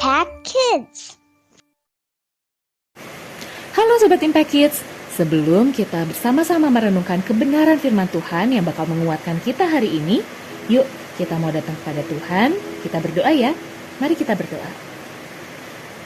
Impact Kids. Halo Sobat Impact Kids, sebelum kita bersama-sama merenungkan kebenaran firman Tuhan yang bakal menguatkan kita hari ini, yuk kita mau datang kepada Tuhan, kita berdoa ya. Mari kita berdoa.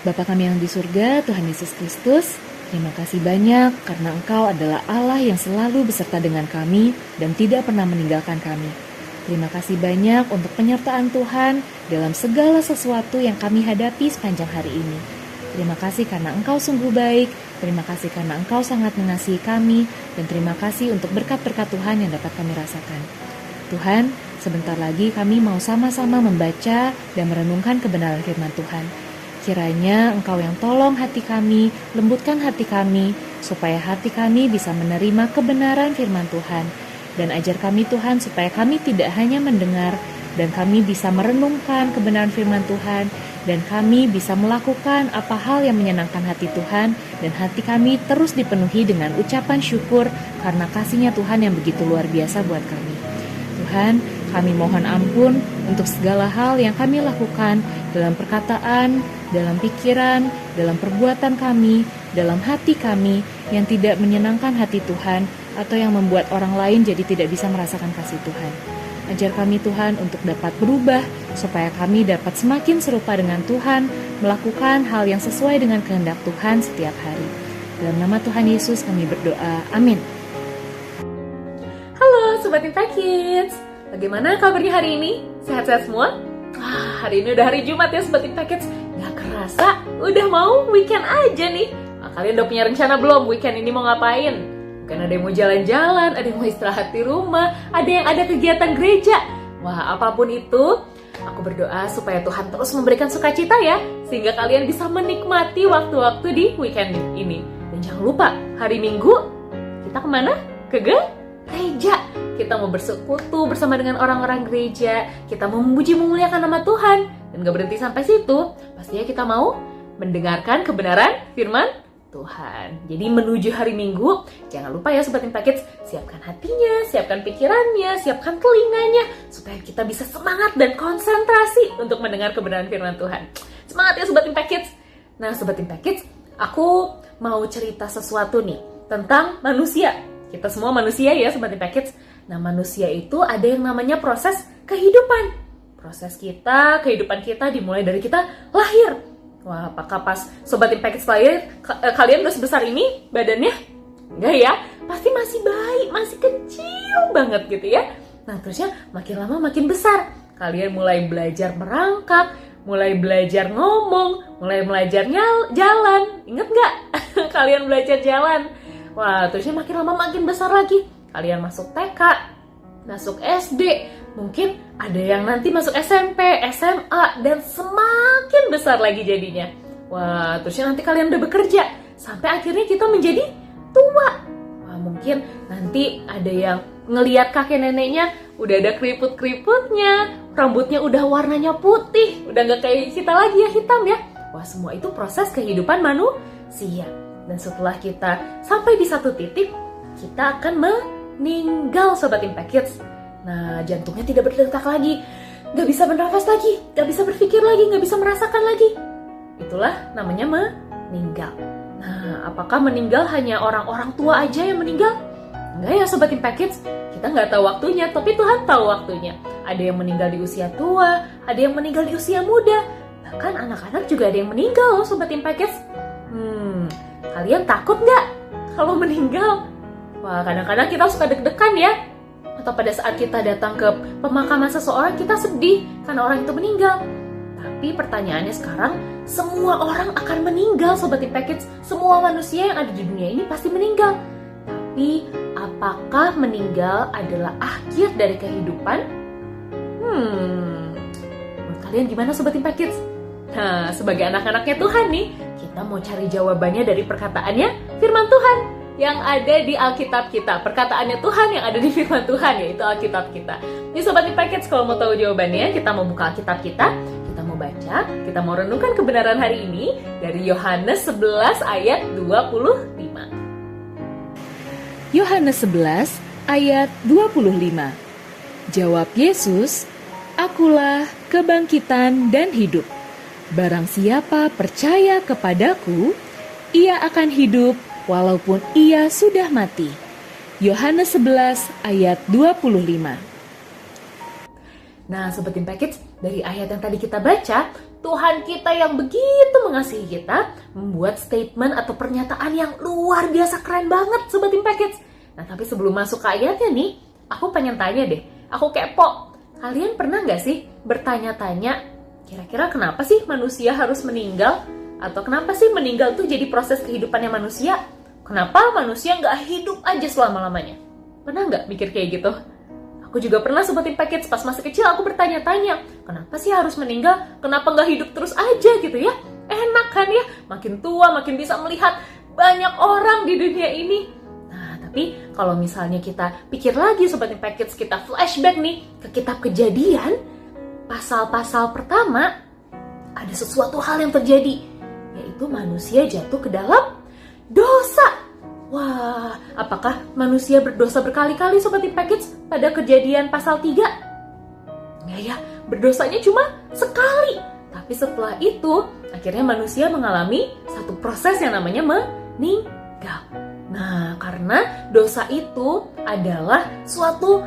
Bapa kami yang di surga, Tuhan Yesus Kristus, terima kasih banyak karena Engkau adalah Allah yang selalu beserta dengan kami dan tidak pernah meninggalkan kami. Terima kasih banyak untuk penyertaan Tuhan dalam segala sesuatu yang kami hadapi sepanjang hari ini. Terima kasih karena Engkau sungguh baik, terima kasih karena Engkau sangat mengasihi kami, dan terima kasih untuk berkat-berkat Tuhan yang dapat kami rasakan. Tuhan, sebentar lagi kami mau sama-sama membaca dan merenungkan kebenaran firman Tuhan. Kiranya Engkau yang tolong hati kami, lembutkan hati kami, supaya hati kami bisa menerima kebenaran firman Tuhan. Dan ajar kami Tuhan supaya kami tidak hanya mendengar, dan kami bisa merenungkan kebenaran firman Tuhan, dan kami bisa melakukan apa hal yang menyenangkan hati Tuhan, dan hati kami terus dipenuhi dengan ucapan syukur karena kasih-Nya Tuhan yang begitu luar biasa buat kami. Tuhan, kami mohon ampun untuk segala hal yang kami lakukan dalam perkataan, dalam pikiran, dalam perbuatan kami, dalam hati kami yang tidak menyenangkan hati Tuhan, atau yang membuat orang lain jadi tidak bisa merasakan kasih Tuhan. Ajar kami Tuhan untuk dapat berubah, supaya kami dapat semakin serupa dengan Tuhan, melakukan hal yang sesuai dengan kehendak Tuhan setiap hari. Dalam nama Tuhan Yesus kami berdoa, amin. Halo Sobat Impact Kids, bagaimana kabarnya hari ini? Sehat-sehat semua? Hari ini udah hari Jumat ya Sobat Impact Kids. Gak kerasa, udah mau weekend aja nih. Kalian udah punya rencana belum weekend ini mau ngapain? Mungkin ada yang mau jalan-jalan, ada yang mau istirahat di rumah, ada yang ada kegiatan gereja. Wah, apapun itu, aku berdoa supaya Tuhan terus memberikan sukacita ya, sehingga kalian bisa menikmati waktu-waktu di weekend ini. Dan jangan lupa, hari Minggu kita kemana? Ke gereja. Kita mau bersekutu bersama dengan orang-orang gereja, kita mau memuji memuliakan nama Tuhan. Dan gak berhenti sampai situ, pastinya kita mau mendengarkan kebenaran firman Tuhan. Jadi menuju hari Minggu, jangan lupa ya Sobat Impact Kids, siapkan hatinya, siapkan pikirannya, siapkan telinganya, supaya kita bisa semangat dan konsentrasi untuk mendengar kebenaran firman Tuhan. Semangat ya Sobat Impact Kids. Nah Sobat Impact Kids, aku mau cerita sesuatu nih tentang manusia. Kita semua manusia ya Sobat Impact Kids. Nah manusia itu ada yang namanya proses kehidupan. Proses kita, kehidupan kita dimulai dari kita lahir. Wah, apakah pas Sobat Impact Kids lahir, kalian udah sebesar ini badannya? Enggak ya, pasti masih bayi, masih kecil banget gitu ya. Nah terusnya makin lama makin besar. Kalian mulai belajar merangkak, mulai belajar ngomong, mulai belajar jalan. Ingat nggak? Kalian belajar jalan. Wah, terusnya makin lama makin besar lagi. Kalian masuk TK, masuk SD, mungkin ada yang nanti masuk SMP, SMA, dan semakin besar lagi jadinya. Wah, terusnya nanti kalian udah bekerja, sampai akhirnya kita menjadi tua. Wah, mungkin nanti ada yang ngelihat kakek neneknya udah ada keriput-keriputnya, rambutnya udah warnanya putih, udah nggak kayak kita lagi ya, hitam ya. Wah, semua itu proses kehidupan manusia. Dan setelah kita sampai di satu titik, kita akan meninggal Sobat Impact Kids. Nah, jantungnya tidak berdetak lagi, gak bisa bernafas lagi, gak bisa berpikir lagi, gak bisa merasakan lagi. Itulah namanya meninggal. Nah, apakah meninggal hanya orang-orang tua aja yang meninggal? Enggak ya Sobat Impact Kids, kita gak tahu waktunya, tapi Tuhan tahu waktunya. Ada yang meninggal di usia tua, ada yang meninggal di usia muda, bahkan anak-anak juga ada yang meninggal loh Sobat Impact Kids. Kalian takut gak kalau meninggal? Wah, kadang-kadang kita suka deg-degan ya. Atau pada saat kita datang ke pemakaman seseorang, kita sedih karena orang itu meninggal. Tapi pertanyaannya sekarang, semua orang akan meninggal Sobat Impact Kids. Semua manusia yang ada di dunia ini pasti meninggal. Tapi apakah meninggal adalah akhir dari kehidupan? Menurut kalian gimana Sobat Impact Kids? Nah, sebagai anak-anaknya Tuhan nih, kita mau cari jawabannya dari perkataannya firman Tuhan yang ada di Alkitab kita. Perkataannya Tuhan yang ada di firman Tuhan, yaitu Alkitab kita. Ini Sobat Impact Kids, kalau mau tahu jawabannya, kita mau buka Alkitab kita mau baca, kita mau renungkan kebenaran hari ini dari Yohanes 11 ayat 25. Yohanes 11 ayat 25. Jawab Yesus, "Akulah kebangkitan dan hidup. Barang siapa percaya kepadaku, ia akan hidup walaupun ia sudah mati. Yohanes 11 ayat 25. Nah, Sobat Impact, dari ayat yang tadi kita baca, Tuhan kita yang begitu mengasihi kita membuat statement atau pernyataan yang luar biasa keren banget, Sobat Impact. Nah, tapi sebelum masuk ke ayatnya nih, aku pengen tanya deh, aku kepo. Kalian pernah nggak sih bertanya-tanya, kira-kira kenapa sih manusia harus meninggal? Atau kenapa sih meninggal tuh jadi proses kehidupannya manusia? Kenapa manusia nggak hidup aja selama-lamanya? Pernah nggak mikir kayak gitu? Aku juga pernah, Sobat Impact, pas masih kecil aku bertanya-tanya, kenapa sih harus meninggal? Kenapa nggak hidup terus aja gitu ya? Enak kan ya? Makin tua makin bisa melihat banyak orang di dunia ini. Nah, tapi kalau misalnya kita pikir lagi, Sobat Impact, kita flashback nih ke kitab Kejadian, pasal-pasal pertama, ada sesuatu hal yang terjadi, yaitu manusia jatuh ke dalam dosa. Wah, apakah manusia berdosa berkali-kali, Sobat Impact, pada Kejadian pasal 3? Ya, berdosanya cuma sekali. Tapi setelah itu, akhirnya manusia mengalami satu proses yang namanya meninggal. Nah, karena dosa itu adalah suatu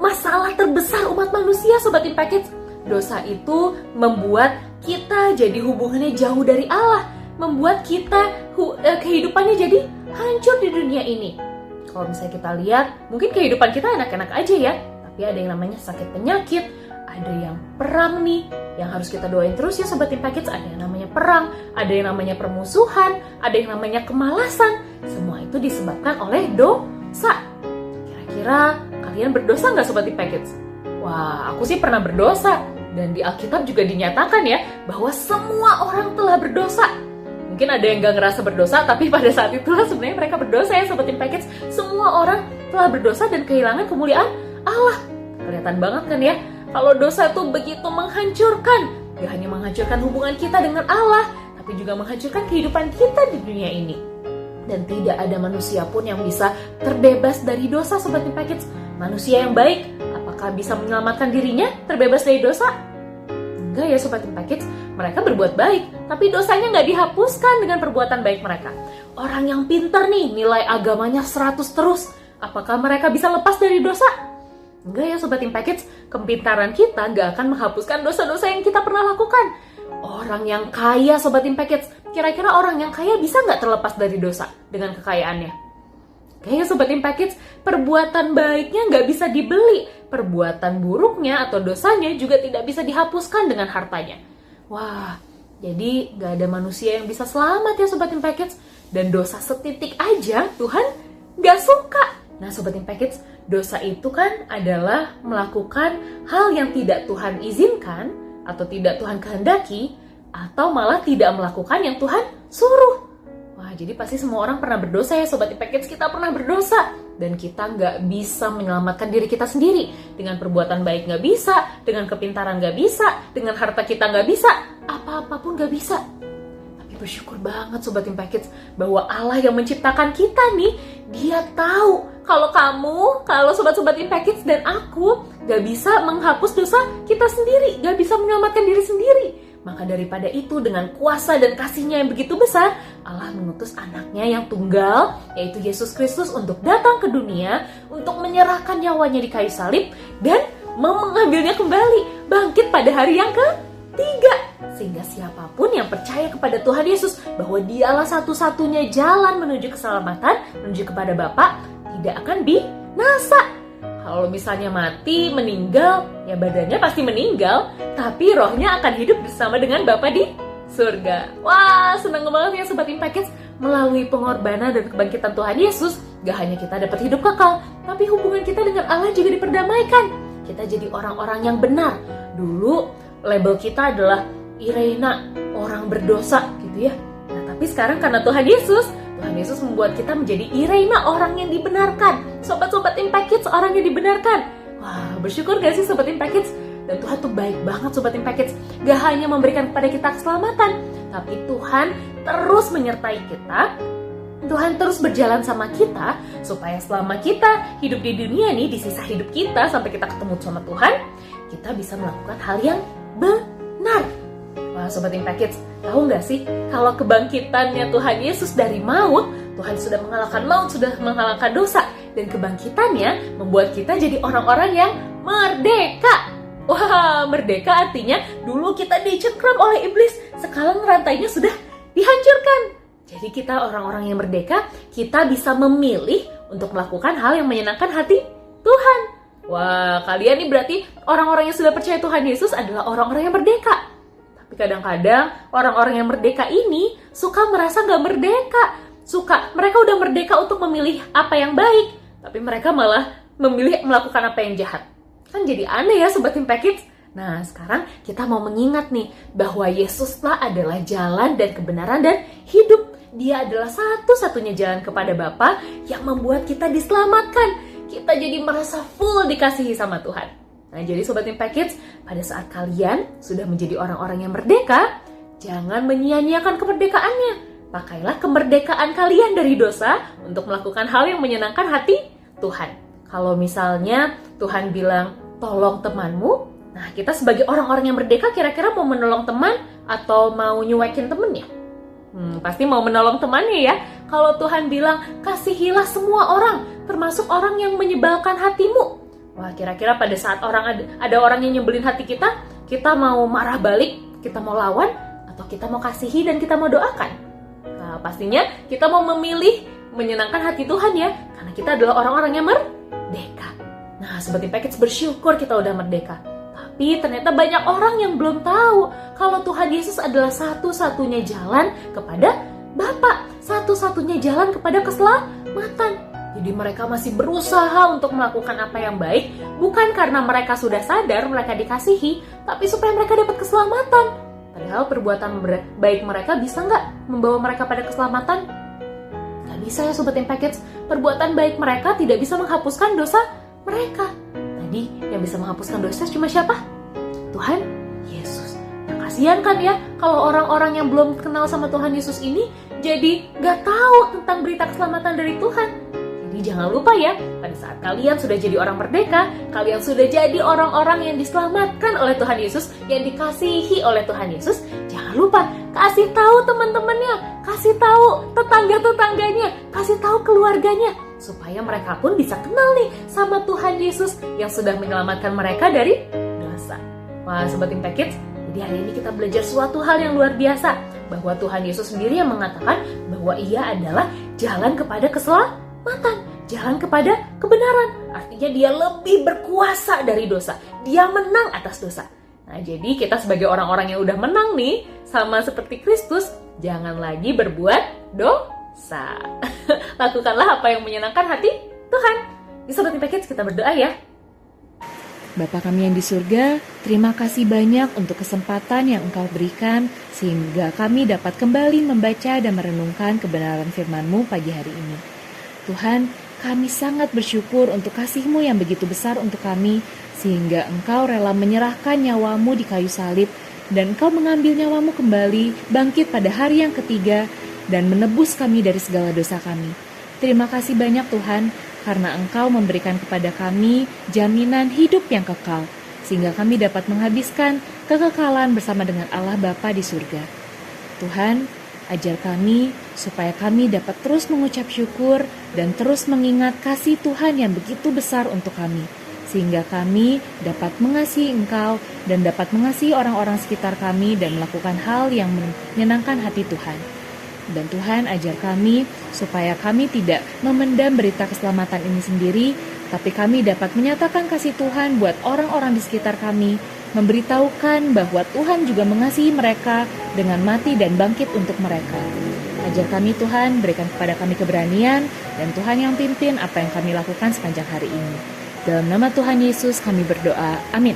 masalah terbesar umat manusia, Sobat Impact. Dosa itu membuat kita jadi hubungannya jauh dari Allah, membuat kita kehidupannya jadi hancur di dunia ini. Kalau misalnya kita lihat, mungkin kehidupan kita enak-enak aja ya, tapi ada yang namanya sakit penyakit, ada yang perang nih, yang harus kita doain terus ya, Sobat Impact. Ada yang namanya perang, ada yang namanya permusuhan, ada yang namanya kemalasan. Semua itu disebabkan oleh dosa. Kira-kira kalian berdosa nggak, Sobat Impact? Wah, aku sih pernah berdosa. Dan di Alkitab juga dinyatakan ya, bahwa semua orang telah berdosa. Mungkin ada yang gak ngerasa berdosa, tapi pada saat itulah sebenarnya mereka berdosa ya, Sobat Impact. Semua orang telah berdosa dan kehilangan kemuliaan Allah. Kelihatan banget kan ya, kalau dosa itu begitu menghancurkan. Gak hanya menghancurkan hubungan kita dengan Allah, tapi juga menghancurkan kehidupan kita di dunia ini. Dan tidak ada manusia pun yang bisa terbebas dari dosa, Sobat Impact. Manusia yang baik, apakah bisa menyelamatkan dirinya terbebas dari dosa? Enggak ya, Sobat Impact. Mereka berbuat baik, tapi dosanya nggak dihapuskan dengan perbuatan baik mereka. Orang yang pintar nih, nilai agamanya 100 terus. Apakah mereka bisa lepas dari dosa? Enggak ya, Sobat Impact. Kepintaran kita nggak akan menghapuskan dosa-dosa yang kita pernah lakukan. Orang yang kaya, Sobat Impact, kira-kira orang yang kaya bisa nggak terlepas dari dosa dengan kekayaannya? Kayaknya, Sobat Impact, perbuatan baiknya nggak bisa dibeli. Perbuatan buruknya atau dosanya juga tidak bisa dihapuskan dengan hartanya. Wah, jadi gak ada manusia yang bisa selamat ya, Sobat Impact. Dan dosa setitik aja Tuhan gak suka. Nah, Sobat Impact, dosa itu kan adalah melakukan hal yang tidak Tuhan izinkan, atau tidak Tuhan kehendaki, atau malah tidak melakukan yang Tuhan suruh. Wah, jadi pasti semua orang pernah berdosa ya, Sobat Impact. Kita pernah berdosa. Dan kita nggak bisa menyelamatkan diri kita sendiri. Dengan perbuatan baik nggak bisa, dengan kepintaran nggak bisa, dengan harta kita nggak bisa, apa-apapun nggak bisa. Tapi bersyukur banget, Sobat Impact, bahwa Allah yang menciptakan kita nih, Dia tahu kalau kamu, kalau Sobat-Sobat Impact dan aku nggak bisa menghapus dosa kita sendiri, nggak bisa menyelamatkan diri sendiri. Maka daripada itu, dengan kuasa dan kasih-Nya yang begitu besar, Allah mengutus anaknya yang tunggal, yaitu Yesus Kristus, untuk datang ke dunia, untuk menyerahkan nyawanya di kayu salib, dan mengambilnya kembali, bangkit pada hari yang ketiga. Sehingga siapapun yang percaya kepada Tuhan Yesus, bahwa Dialah satu-satunya jalan menuju keselamatan, menuju kepada Bapa, tidak akan binasa. Kalau misalnya mati, meninggal, ya badannya pasti meninggal, tapi rohnya akan hidup bersama dengan Bapa di surga. Wah, senang banget ya, Sobat Impact. Melalui pengorbanan dan kebangkitan Tuhan Yesus, gak hanya kita dapat hidup kekal, tapi hubungan kita dengan Allah juga diperdamaikan. Kita jadi orang-orang yang benar. Dulu label kita adalah Irena, orang berdosa gitu ya. Nah, tapi sekarang karena Tuhan Yesus membuat kita menjadi Irena, orang yang dibenarkan. Sobat-sobat Impact, orang yang dibenarkan. Wah, bersyukur gak sih, Sobat Impact? Dan Tuhan tuh baik banget, Sobat Impact. Gak hanya memberikan kepada kita keselamatan, tapi Tuhan terus menyertai kita. Tuhan terus berjalan sama kita, supaya selama kita hidup di dunia ini, di sisa hidup kita sampai kita ketemu sama Tuhan, kita bisa melakukan hal yang benar. Wah, Wah, Sobat Impact Kids, tahu nggak sih kalau kebangkitannya Tuhan Yesus dari maut, Tuhan sudah mengalahkan maut, sudah mengalahkan dosa, dan kebangkitannya membuat kita jadi orang-orang yang merdeka. Wah, merdeka artinya dulu kita dicengkram oleh iblis, sekarang rantainya sudah dihancurkan. Jadi kita orang-orang yang merdeka, kita bisa memilih untuk melakukan hal yang menyenangkan hati Tuhan. Wah, kalian nih berarti orang-orang yang sudah percaya Tuhan Yesus adalah orang-orang yang merdeka. Tapi kadang-kadang orang-orang yang merdeka ini suka merasa gak merdeka. Mereka udah merdeka untuk memilih apa yang baik, tapi mereka malah memilih melakukan apa yang jahat. Kan jadi aneh ya Sobat Impact Kids. Nah, sekarang kita mau mengingat nih bahwa Yesuslah adalah jalan dan kebenaran dan hidup. Dia adalah satu-satunya jalan kepada Bapa yang membuat kita diselamatkan. Kita jadi merasa full dikasihi sama Tuhan. Nah, jadi Sobat Impact Kids, pada saat kalian sudah menjadi orang-orang yang merdeka, jangan menyia-nyiakan kemerdekaannya. Pakailah kemerdekaan kalian dari dosa untuk melakukan hal yang menyenangkan hati Tuhan. Kalau misalnya Tuhan bilang, tolong temanmu. Nah, kita sebagai orang-orang yang merdeka kira-kira mau menolong teman atau mau nyuekin temennya? Pasti mau menolong temannya ya. Kalau Tuhan bilang, kasihilah semua orang, termasuk orang yang menyebalkan hatimu. Wah, kira-kira pada saat ada orang yang nyebelin hati kita mau marah balik, kita mau lawan, atau kita mau kasihi dan kita mau doakan? Nah, pastinya kita mau memilih menyenangkan hati Tuhan ya, karena kita adalah orang-orang yang merdeka. Nah, Sobat Impact Kids, bersyukur kita udah merdeka. Tapi ternyata banyak orang yang belum tahu kalau Tuhan Yesus adalah satu-satunya jalan kepada Bapa, satu-satunya jalan kepada keselamatan. Jadi mereka masih berusaha untuk melakukan apa yang baik, bukan karena mereka sudah sadar mereka dikasihi, tapi supaya mereka dapat keselamatan. Padahal perbuatan baik mereka bisa nggak membawa mereka pada keselamatan? Nggak bisa ya Sobat Impact Kids. Perbuatan baik mereka tidak bisa menghapuskan dosa mereka. Tadi yang bisa menghapuskan dosa cuma siapa? Tuhan Yesus. Nah, kasihan kan ya kalau orang-orang yang belum kenal sama Tuhan Yesus ini jadi nggak tahu tentang berita keselamatan dari Tuhan. Jadi jangan lupa ya, pada saat kalian sudah jadi orang merdeka, kalian sudah jadi orang-orang yang diselamatkan oleh Tuhan Yesus, yang dikasihi oleh Tuhan Yesus, jangan lupa kasih tahu teman-temannya, kasih tahu tetangga-tetangganya, kasih tahu keluarganya, supaya mereka pun bisa kenal nih sama Tuhan Yesus yang sudah menyelamatkan mereka dari dosa. Wah, Sobat Impact Kids, jadi hari ini kita belajar suatu hal yang luar biasa, bahwa Tuhan Yesus sendiri yang mengatakan bahwa Ia adalah jalan kepada keselamatan, jalan kepada kebenaran. Artinya Dia lebih berkuasa dari dosa, Dia menang atas dosa. Nah, jadi kita sebagai orang-orang yang udah menang nih, sama seperti Kristus, jangan lagi berbuat dosa. Lakukanlah apa yang menyenangkan hati Tuhan. Di Sobat Impact Kids, kita berdoa ya. Bapa kami yang di surga, terima kasih banyak untuk kesempatan yang Engkau berikan sehingga kami dapat kembali membaca dan merenungkan kebenaran firman-Mu pagi hari ini. Tuhan, kami sangat bersyukur untuk kasih-Mu yang begitu besar untuk kami, sehingga Engkau rela menyerahkan nyawa-Mu di kayu salib, dan Engkau mengambil nyawa-Mu kembali, bangkit pada hari yang ketiga, dan menebus kami dari segala dosa kami. Terima kasih banyak Tuhan, karena Engkau memberikan kepada kami jaminan hidup yang kekal, sehingga kami dapat menghabiskan kekekalan bersama dengan Allah Bapa di surga. Tuhan, ajar kami supaya kami dapat terus mengucap syukur dan terus mengingat kasih Tuhan yang begitu besar untuk kami, sehingga kami dapat mengasihi Engkau dan dapat mengasihi orang-orang sekitar kami dan melakukan hal yang menyenangkan hati Tuhan. Dan Tuhan, ajar kami supaya kami tidak memendam berita keselamatan ini sendiri, tapi kami dapat menyatakan kasih Tuhan buat orang-orang di sekitar kami, memberitahukan bahwa Tuhan juga mengasihi mereka dengan mati dan bangkit untuk mereka. Ajar kami Tuhan, berikan kepada kami keberanian, dan Tuhan yang pimpin apa yang kami lakukan sepanjang hari ini. Dalam nama Tuhan Yesus kami berdoa, amin.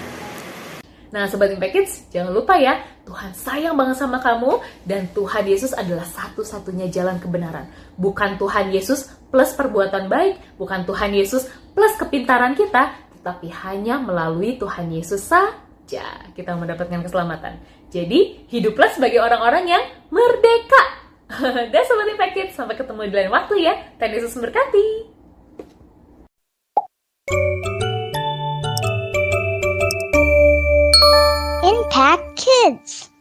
Nah, Sobat Impact Kids, jangan lupa ya, Tuhan sayang banget sama kamu, dan Tuhan Yesus adalah satu-satunya jalan kebenaran. Bukan Tuhan Yesus plus perbuatan baik, bukan Tuhan Yesus plus kepintaran kita, tetapi hanya melalui Tuhan Yesus saja kita mendapatkan keselamatan. Jadi, hiduplah sebagai orang-orang yang merdeka. Dan Sobat Impact Kids, sampai ketemu di lain waktu ya. Tuhan Yesus memberkati. Impact Kids.